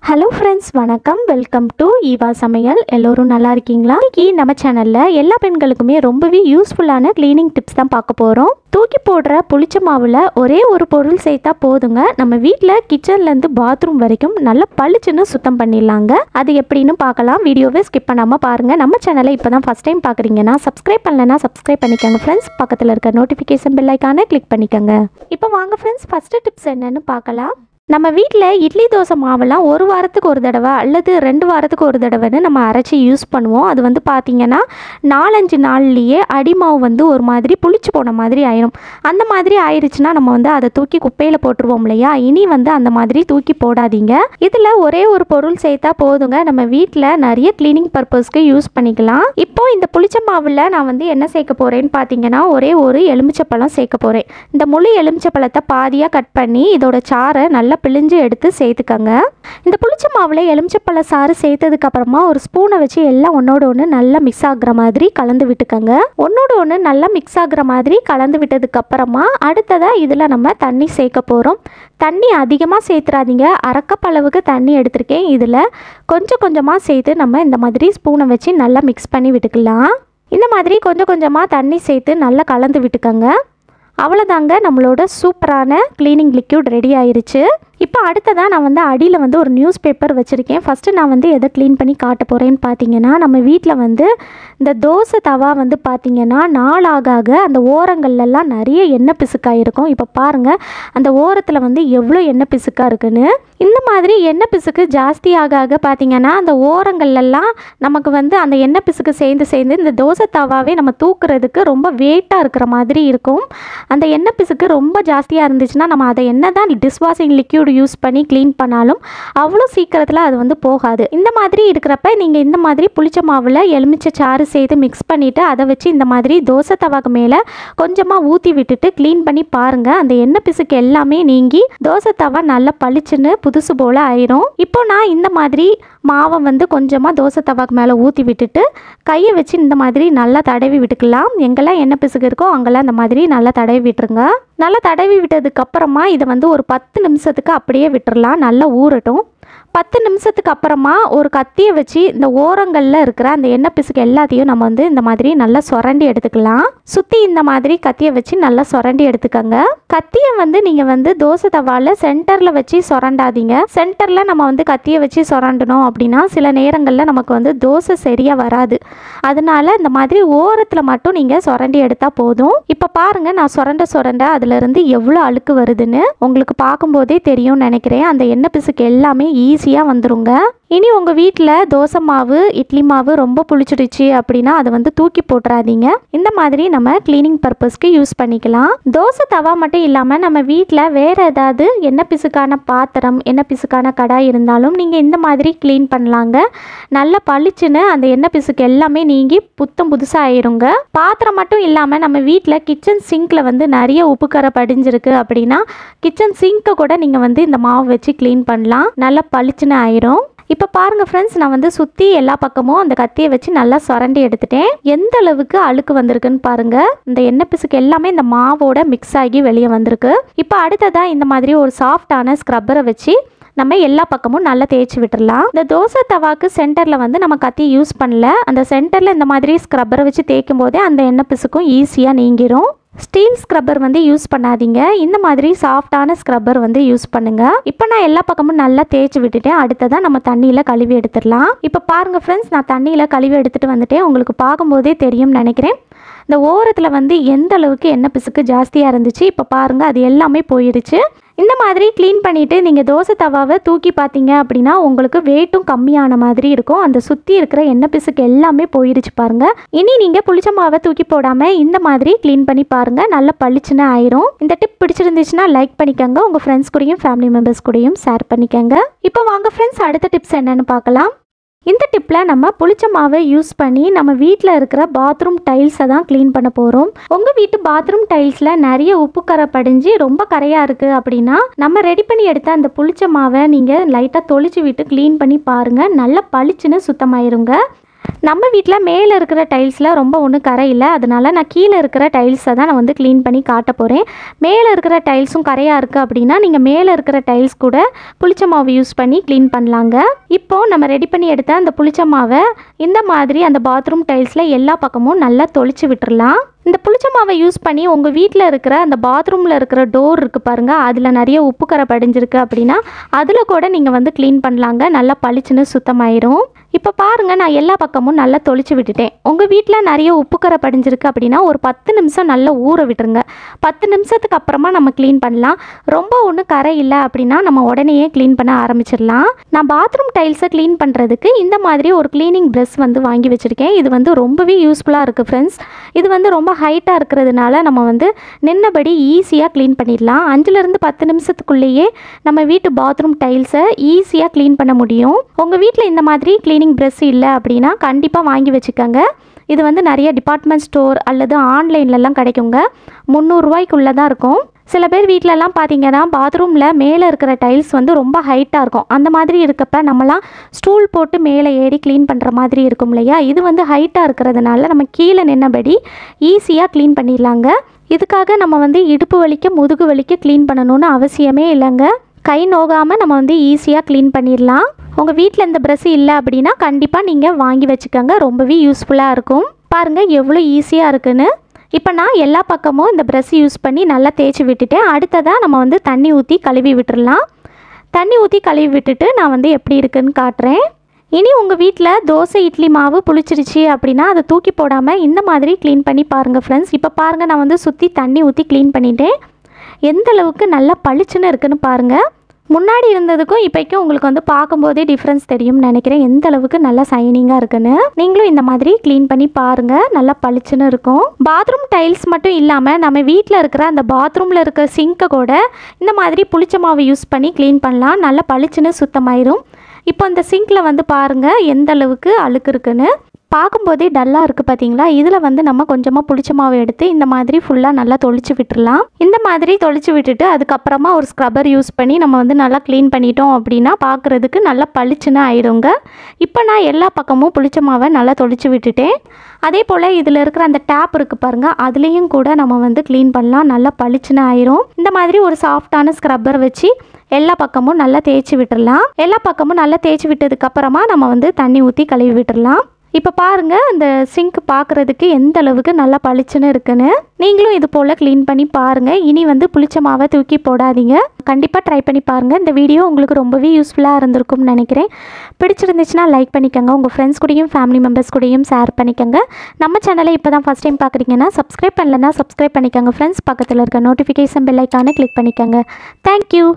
Hello friends, வணக்கம். Welcome to Eva சமையல். எல்லோரும் நல்லா இருக்கீங்களா? இன்னைக்கு நம்ம சேனலில் எல்லா பெண்களுக்குமே ரொம்பவே யூஸ்ஃபுல்லான க்ளீனிங் டிப்ஸ் தான் பார்க்க போகிறோம். தூக்கி போடுற புளிச்ச மாவில் ஒரே ஒரு பொருள் சேர்த்தா போதுங்க, நம்ம வீட்டில் கிச்சன்லேருந்து பாத்ரூம் வரைக்கும் நல்லா பளிச்சுன்னு சுத்தம் பண்ணிடலாங்க. அது எப்படின்னு பார்க்கலாம். வீடியோவை ஸ்கிப் பண்ணாமல் பாருங்கள். நம்ம சேனலை இப்போ தான் ஃபஸ்ட் டைம் பார்க்குறீங்கன்னா சப்ஸ்கிரைப் பண்ணலைன்னா சப்ஸ்கிரைப் பண்ணிக்கோங்க ஃப்ரெண்ட்ஸ். பக்கத்தில் இருக்க நோட்டிஃபிகேஷன் பெல் ஐக்கானை கிளிக் பண்ணிக்கோங்க. இப்போ வாங்க ஃப்ரெண்ட்ஸ், ஃபஸ்ட்டு டிப்ஸ் என்னன்னு பார்க்கலாம். நம்ம வீட்டில் இட்லி தோசை மாவெல்லாம் ஒரு வாரத்துக்கு ஒரு தடவை அல்லது 2 வாரத்துக்கு ஒரு தடவைன்னு நம்ம அரைச்சி யூஸ் பண்ணுவோம். அது வந்து பார்த்திங்கன்னா 4-5 நாள்லேயே அடிமாவு ஒரு மாதிரி புளிச்சு போன மாதிரி ஆயிரும். அந்த மாதிரி ஆயிடுச்சுன்னா நம்ம அதை தூக்கி குப்பையில் போட்டுருவோம் இல்லையா? இனி அந்த மாதிரி தூக்கி போடாதீங்க. இதில் ஒரே ஒரு பொருள் சேர்த்தா போதுங்க, நம்ம வீட்டில் நிறைய க்ளீனிங் பர்பஸ்க்கு யூஸ் பண்ணிக்கலாம். இப்போ இந்த புளிச்ச மாவில் நான் என்ன சேர்க்க போகிறேன்னு பார்த்தீங்கன்னா, ஒரே ஒரு எலுமிச்சப்பழம் சேர்க்க போகிறேன். இந்த முழு எலுமிச்சப்பழத்தை பாதியாக கட் பண்ணி இதோட சாறை நல்லா பிழிஞ்சு எடுத்து சேர்த்துக்கங்க. இந்த புளிச்ச மாவில் எலுமிச்சப்பழ சாறு சேர்த்ததுக்கு அப்புறமா ஒரு ஸ்பூனை வச்சு எல்லாம் ஒன்னோட ஒன்று நல்லா மிக்ஸ் ஆகுற மாதிரி கலந்து விட்டுக்கங்க. ஒன்னோட ஒன்று நல்லா மிக்ஸ் ஆகுற மாதிரி கலந்து விட்டதுக்கு அப்புறமா அடுத்ததாக இதில் நம்ம தண்ணி சேர்க்க போகிறோம். தண்ணி அதிகமாக சேர்த்துறாதீங்க. அரைக்கப்பளவுக்கு தண்ணி எடுத்திருக்கேன். இதில் கொஞ்சம் கொஞ்சமாக சேர்த்து நம்ம இந்த மாதிரி ஸ்பூனை வச்சு நல்லா மிக்ஸ் பண்ணி விட்டுக்கலாம். இந்த மாதிரி கொஞ்சம் கொஞ்சமாக தண்ணி சேர்த்து நல்லா கலந்து விட்டுக்கங்க. அவ்வளோதாங்க, நம்மளோட சூப்பரான க்ளீனிங் லிக்யூட் ரெடி ஆயிருச்சு. இப்போ அடுத்ததாக நான் அடியில் ஒரு நியூஸ் பேப்பர் வச்சுருக்கேன். ஃபஸ்ட்டு நான் எதை க்ளீன் பண்ணி காட்ட போகிறேன்னு பார்த்தீங்கன்னா, நம்ம வீட்டில் இந்த தோசை தவா பார்த்திங்கன்னா நாளாக அந்த ஓரங்கள்லாம் நிறைய எண்ணெய் பிசுக்காக இருக்கும். இப்போ பாருங்கள், அந்த ஓரத்தில் எவ்வளோ எண்ணெய் பிசுக்காக இருக்குன்னு. இந்த மாதிரி எண்ணெய் பிசுக்கு ஜாஸ்தி ஆக பார்த்திங்கன்னா அந்த ஓரங்கள்லாம் நமக்கு அந்த எண்ணெய் பிசுக்கு சேர்ந்து இந்த தோசை தவாவே நம்ம தூக்குறதுக்கு ரொம்ப வெயிட்டாக இருக்கிற மாதிரி இருக்கும். அந்த எண்ணெய் பிசுக்கு ரொம்ப ஜாஸ்தியாக இருந்துச்சுன்னா நம்ம அதை என்ன தான் டிஷ்வாஷிங் லிக்யூட் யூஸ் பண்ணி க்ளீன் பண்ணாலும் அவ்வளோ சீக்கிரத்தில் அது போகாது. இந்த மாதிரி இருக்கிறப்ப நீங்கள் இந்த மாதிரி புளிச்ச மாவில் எலுமிச்சை சாறு சேர்த்து மிக்ஸ் பண்ணிவிட்டு அதை வச்சு இந்த மாதிரி தோசை தவாக்கு மேலே கொஞ்சமாக ஊற்றி விட்டுட்டு க்ளீன் பண்ணி பாருங்கள். அந்த எண்ணெய் பிசுக்கு எல்லாமே நீங்கி தோசை தவா நல்லா பளிச்சுன்னு புதுசு போல் ஆயிரும். இப்போ நான் இந்த மாதிரி மாவை கொஞ்சமாக தோசை தவாக்கு மேலே ஊற்றி விட்டுட்டு கையை வச்சு இந்த மாதிரி நல்லா தடவி விட்டுக்கலாம். எங்கெல்லாம் எண்ணெய் பிசுக்கு இருக்கோ அங்கெல்லாம் இந்த மாதிரி நல்லா தடவி விட்டுருங்க. நல்லா தடவி விட்டதுக்கப்புறமா இதை ஒரு 10 நிமிஷத்துக்கு அப்படியே விட்டுறலாம், நல்லா ஊறட்டும். 10 நிமிஷத்துக்கு அப்புறமா ஒரு கத்தியை வச்சு இந்த ஓரங்களில் இருக்கிற அந்த எண்ணெய் பிசுக்கு எல்லாத்தையும் நம்ம இந்த மாதிரி நல்லா சுரண்டி எடுத்துக்கலாம். சுற்றி இந்த மாதிரி கத்தியை வச்சு நல்லா சுரண்டி எடுத்துக்கோங்க. கத்தியை நீங்கள் தோசை தவாவில் சென்டரில் வச்சு சுரண்டாதீங்க. சென்டரில் நம்ம கத்தியை வச்சு சுரண்டணும் அப்படின்னா சில நேரங்களில் நமக்கு தோசை சரியாக வராது. அதனால இந்த மாதிரி ஓரத்தில் மட்டும் நீங்கள் சுரண்டி எடுத்தால் போதும். இப்போ பாருங்கள், நான் சுரண்ட அதுலேருந்து எவ்வளோ அழுக்கு வருதுன்னு உங்களுக்கு பார்க்கும்போதே தெரியும்னு நினைக்கிறேன். அந்த எண்ணெய் பிசுக்கு எல்லாமே ஈஸியாக வந்துருங்க. இனி உங்கள் வீட்டில் தோசை மாவு இட்லி மாவு ரொம்ப புளிச்சிடுச்சு அப்படின்னா அதை தூக்கி போட்டுறாதீங்க. இந்த மாதிரி நம்ம க்ளீனிங் பர்பஸ்க்கு யூஸ் பண்ணிக்கலாம். தோசை தவா மட்டும் இல்லாமல் நம்ம வீட்டில் வேறு ஏதாவது எண்ணெய் பிசுக்கான பாத்திரம் எண்ணெய் பிசுக்கான கடாய் இருந்தாலும் நீங்கள் இந்த மாதிரி க்ளீன் பண்ணலாங்க. நல்லா பளிச்சுன்னு அந்த எண்ணெய் பிசுக்கு எல்லாமே நீங்கி புதுசாக ஆயிருங்க. பாத்திரம் மட்டும் இல்லாமல் நம்ம வீட்டில் கிச்சன் சிங்கில் நிறைய உப்புக்கரை படிஞ்சிருக்கு அப்படின்னா கிச்சன் சிங்கை கூட நீங்கள் இந்த மாவு வச்சு க்ளீன் பண்ணலாம். நல்லா பளிச்சுன்னு ஆயிரும். இப்போ பாருங்கள் ஃப்ரெண்ட்ஸ், நான் சுற்றி எல்லா பக்கமும் அந்த கத்தியை வச்சு நல்லா சுரண்டி எடுத்துட்டேன். எந்த அளவுக்கு அழுக்கு வந்திருக்குன்னு பாருங்கள். இந்த எண்ணெய் பிசுக்கு எல்லாமே இந்த மாவோட மிக்ஸ் ஆகி வெளியே வந்திருக்கு. இப்போ அடுத்ததாக இந்த மாதிரி ஒரு சாஃப்டான ஸ்க்ரப்பரை வச்சு நம்ம எல்லா பக்கமும் நல்லா தேய்ச்சி விட்டுடலாம். இந்த தோசை தவாக்கு சென்டரில் நம்ம கத்தி யூஸ் பண்ணல. அந்த சென்டரில் இந்த மாதிரி ஸ்க்ரப்பரை வச்சு தேய்க்கும் போதே அந்த எண்ணெய் பிசுக்கும் ஈஸியாக நீங்கிரும். ஸ்டீல் ஸ்க்ரப்பர் யூஸ் பண்ணாதீங்க. இந்த மாதிரி சாஃப்டான ஸ்க்ரப்பர் யூஸ் பண்ணுங்க. இப்போ நான் எல்லா பக்கமும் நல்லா தேய்ச்சி விட்டுட்டேன். அடுத்ததான் நம்ம தண்ணியில் கழுவி எடுத்துடலாம். இப்போ பாருங்கள் ஃப்ரெண்ட்ஸ், நான் தண்ணியில் கழுவி எடுத்துகிட்டு வந்துட்டேன். உங்களுக்கு பார்க்கும்போதே தெரியும்னு நினைக்கிறேன். இந்த ஓரத்தில் எந்த அளவுக்கு எண்ணெய் பிசுக்கு ஜாஸ்தியாக இருந்துச்சு. இப்போ பாருங்கள், அது எல்லாமே போயிடுச்சு. இந்த மாதிரி க்ளீன் பண்ணிவிட்டு நீங்கள் தோசை தவாவை தூக்கி பார்த்தீங்க அப்படின்னா உங்களுக்கு வெயிட்டும் கம்மியான மாதிரி இருக்கும். அந்த சுற்றி இருக்கிற எண்ணெய் பிசுக்கு எல்லாமே போயிடுச்சு பாருங்கள். இனி நீங்கள் புளிச்ச மாவை தூக்கி போடாமல் இந்த மாதிரி க்ளீன் பண்ணி பாருங்கள், நல்லா பளிச்சுன்னு ஆயிரும். இந்த டிப் பிடிச்சிருந்துச்சுன்னா லைக் பண்ணிக்கோங்க. உங்கள் ஃப்ரெண்ட்ஸ் கூடயும் ஃபேமிலி மெம்பர்ஸ் கூடயும் ஷேர் பண்ணிக்கோங்க. இப்போ வாங்க ஃப்ரெண்ட்ஸ், அடுத்த டிப்ஸ் என்னென்னு பார்க்கலாம். இந்த டிப்பில் நம்ம புளிச்ச மாவை யூஸ் பண்ணி நம்ம வீட்டில் இருக்கிற பாத்ரூம் டைல்ஸை தான் க்ளீன் பண்ண போகிறோம். உங்கள் வீட்டு பாத்ரூம் டைல்ஸில் நிறைய உப்பு கரை படிஞ்சு ரொம்ப கரையாக இருக்குது அப்படின்னா நம்ம ரெடி பண்ணி எடுத்த அந்த புளிச்ச மாவை நீங்கள் லைட்டாக தொளிச்சு விட்டு க்ளீன் பண்ணி பாருங்கள், நல்லா பளிச்சுன்னு சுத்தமாயிருங்க. நம்ம வீட்டில் மேலே இருக்கிற டைல்ஸில் ரொம்ப ஒன்றும் கரை இல்லை, அதனால நான் கீழே இருக்கிற டைல்ஸை தான் நான் வந்து க்ளீன் பண்ணி காட்ட போகிறேன். மேலே இருக்கிற டைல்ஸும் கரையாக இருக்குது அப்படின்னா நீங்கள் மேலே இருக்கிற டைல்ஸ் கூட புளிச்ச மாவு யூஸ் பண்ணி க்ளீன் பண்ணலாங்க. இப்போது நம்ம ரெடி பண்ணி எடுத்த அந்த புளிச்ச மாவை இந்த மாதிரி அந்த பாத்ரூம் டைல்ஸில் எல்லா பக்கமும் நல்லா தொளிச்சு விட்டுறலாம். இந்த புளிச்ச மாவை யூஸ் பண்ணி உங்கள் வீட்டில் இருக்கிற அந்த பாத்ரூமில் இருக்கிற டோர் இருக்குது பாருங்கள், அதில் நிறைய உப்பு கரை படிஞ்சிருக்கு அப்படின்னா அதில் கூட நீங்கள் வந்து க்ளீன் பண்ணலாங்க. நல்லா பளிச்சுன்னு சுத்தமாயிரும். இப்போ பாருங்கள், நான் எல்லா பக்கமும் நல்லா தொளிச்சு விட்டுட்டேன். உங்கள் வீட்டில் நிறைய உப்பு கரை படிஞ்சிருக்கு அப்படின்னா ஒரு 10 நிமிஷம் நல்லா ஊற விட்டுருங்க. 10 நிமிஷத்துக்கு அப்புறமா நம்ம க்ளீன் பண்ணலாம். ரொம்ப ஒன்றும் கரை இல்லை அப்படின்னா நம்ம உடனேயே க்ளீன் பண்ண ஆரம்பிச்சிடலாம். நான் பாத்ரூம் டைல்ஸை க்ளீன் பண்ணுறதுக்கு இந்த மாதிரி ஒரு க்ளீனிங் ப்ரஷ் வந்து வாங்கி வச்சுருக்கேன். இது வந்து ரொம்பவே யூஸ்ஃபுல்லாக இருக்குது ஃப்ரெண்ட்ஸ். இது வந்து ரொம்ப ஹைட்டாக இருக்கிறதுனால நம்ம வந்து நின்னபடி ஈஸியாக க்ளீன் பண்ணிடலாம். 5லேருந்து 10 நிமிஷத்துக்குள்ளேயே நம்ம வீட்டு பாத்ரூம் டைல்ஸை ஈஸியாக க்ளீன் பண்ண முடியும். உங்கள் வீட்டில் இந்த மாதிரி க்ளீனிங் ப்ரஷ் இல்லை அப்படின்னா கண்டிப்பாக வாங்கி வச்சுக்கோங்க. இது வந்து நிறைய டிபார்ட்மெண்ட் ஸ்டோர் அல்லது ஆன்லைன்லலாம் கிடைக்குங்க. 300 ரூபாய்க்குள்ளே தான் இருக்கும். சில பேர் வீட்டிலலாம் பார்த்தீங்கன்னா பாத்ரூமில் மேலே இருக்கிற டைல்ஸ் வந்து ரொம்ப ஹைட்டாக இருக்கும். அந்த மாதிரி இருக்கப்ப நம்மலாம் ஸ்டூல் போட்டு மேலே ஏறி க்ளீன் பண்ணுற மாதிரி இருக்கும் இல்லையா. இது வந்து ஹைட்டாக இருக்கிறதுனால நம்ம கீழே நின்னபடி ஈஸியாக க்ளீன் பண்ணிடலாங்க. இதுக்காக நம்ம வந்து இடுப்பு வலிக்க முதுகு வலிக்க க்ளீன் பண்ணணும்னு அவசியமே இல்லைங்க. கை நோகாமல் நம்ம வந்து ஈஸியாக க்ளீன் பண்ணிடலாம். உங்கள் வீட்டில் இந்த ப்ரஷ் இல்லை அப்படின்னா கண்டிப்பாக நீங்கள் வாங்கி வச்சுக்கோங்க. ரொம்பவே யூஸ்ஃபுல்லாக இருக்கும். பாருங்கள் எவ்வளோ ஈஸியாக இருக்குன்னு. இப்போ நான் எல்லா பக்கமும் இந்த ப்ரஷ் யூஸ் பண்ணி நல்லா தேய்ச்சி விட்டுட்டேன். அடுத்ததாக நம்ம வந்து தண்ணி ஊற்றி கழுவி விட்டுடலாம். தண்ணி ஊற்றி கழுவி விட்டுட்டு நான் வந்து எப்படி இருக்குன்னு காட்டுறேன். இனி உங்கள் வீட்டில் தோசை இட்லி மாவு புளிச்சிருச்சு அப்படின்னா அதை தூக்கி போடாமல் இந்த மாதிரி க்ளீன் பண்ணி பாருங்கள் ஃப்ரெண்ட்ஸ். இப்போ பாருங்கள், நான் வந்து சுற்றி தண்ணி ஊற்றி க்ளீன் பண்ணிட்டேன். எந்த அளவுக்கு நல்லா பளிச்சுன்னு இருக்குன்னு பாருங்கள். முன்னாடி இருந்ததுக்கும் இப்போக்கும் உங்களுக்கு வந்து பார்க்கும்போதே டிஃப்ரென்ஸ் தெரியும்னு நினைக்கிறேன், எந்த அளவுக்கு நல்லா சைனிங்காக இருக்குன்னு. நீங்களும் இந்த மாதிரி க்ளீன் பண்ணி பாருங்கள், நல்லா பளிச்சுன்னு இருக்கும். பாத்ரூம் டைல்ஸ் மட்டும் இல்லாமல் நம்ம வீட்டில் இருக்கிற அந்த பாத்ரூமில் இருக்கிற சிங்கை கூட இந்த மாதிரி புளிச்ச மாவு யூஸ் பண்ணி க்ளீன் பண்ணலாம். நல்லா பளிச்சுன்னு சுத்தமாயிரும். இப்போ இந்த சிங்கில் வந்து பாருங்கள் எந்த அளவுக்கு அழுக்கு இருக்குன்னு. பார்க்கும்போதே டல்லாக இருக்குது பார்த்தீங்களா. இதில் வந்து நம்ம கொஞ்சமாக புளிச்ச மாவு எடுத்து இந்த மாதிரி ஃபுல்லாக நல்லா தொளிச்சு விட்டுடலாம். இந்த மாதிரி தொளிச்சு விட்டுட்டு அதுக்கப்புறமா ஒரு ஸ்க்ரப்பர் யூஸ் பண்ணி நம்ம வந்து நல்லா க்ளீன் பண்ணிட்டோம் அப்படின்னா பார்க்குறதுக்கு நல்லா பளிச்சுன்னு ஆயிடுங்க. இப்போ நான் எல்லா பக்கமும் புளிச்ச மாவை நல்லா தொளிச்சு விட்டுட்டேன். அதே போல் இதில் இருக்கிற அந்த டேப் இருக்குது பாருங்கள், அதுலேயும் கூட நம்ம வந்து க்ளீன் பண்ணலாம். நல்லா பளிச்சுன்னு ஆயிரும். இந்த மாதிரி ஒரு சாஃப்டான ஸ்க்ரப்பர் வச்சு எல்லா பக்கமும் நல்லா தேய்ச்சி விட்டுடலாம். எல்லா பக்கமும் நல்லா தேய்ச்சி விட்டதுக்கப்புறமா நம்ம வந்து தண்ணி ஊற்றி கழுவி விட்டுடலாம். இப்போ பாருங்கள், அந்த சிங்க் பார்க்குறதுக்கு எந்த அளவுக்கு நல்லா பளிச்சுன்னு இருக்குன்னு. நீங்களும் இது போல் க்ளீன் பண்ணி பாருங்கள். இனி வந்து புளிச்ச மாவை தூக்கி போடாதீங்க. கண்டிப்பாக ட்ரை பண்ணி பாருங்கள். இந்த வீடியோ உங்களுக்கு ரொம்பவே யூஸ்ஃபுல்லாக இருந்திருக்கும்னு நினைக்கிறேன். பிடிச்சிருந்துச்சுன்னா லைக் பண்ணிக்கோங்க. உங்கள் ஃப்ரெண்ட்ஸ் கூடயும் ஃபேமிலி மெம்பர்ஸ் கூடயும் ஷேர் பண்ணிக்கோங்க. நம்ம சேனலை இப்போ தான் ஃபஸ்ட் டைம் பார்க்குறீங்கன்னா சப்ஸ்கிரைப் பண்ணலன்னா சப்ஸ்கிரைப் பண்ணிக்கோங்க ஃப்ரெண்ட்ஸ். பக்கத்தில் இருக்க நோட்டிஃபிகேஷன் பெல் ஐக்கானை கிளிக் பண்ணிக்கோங்க. தேங்க்யூ.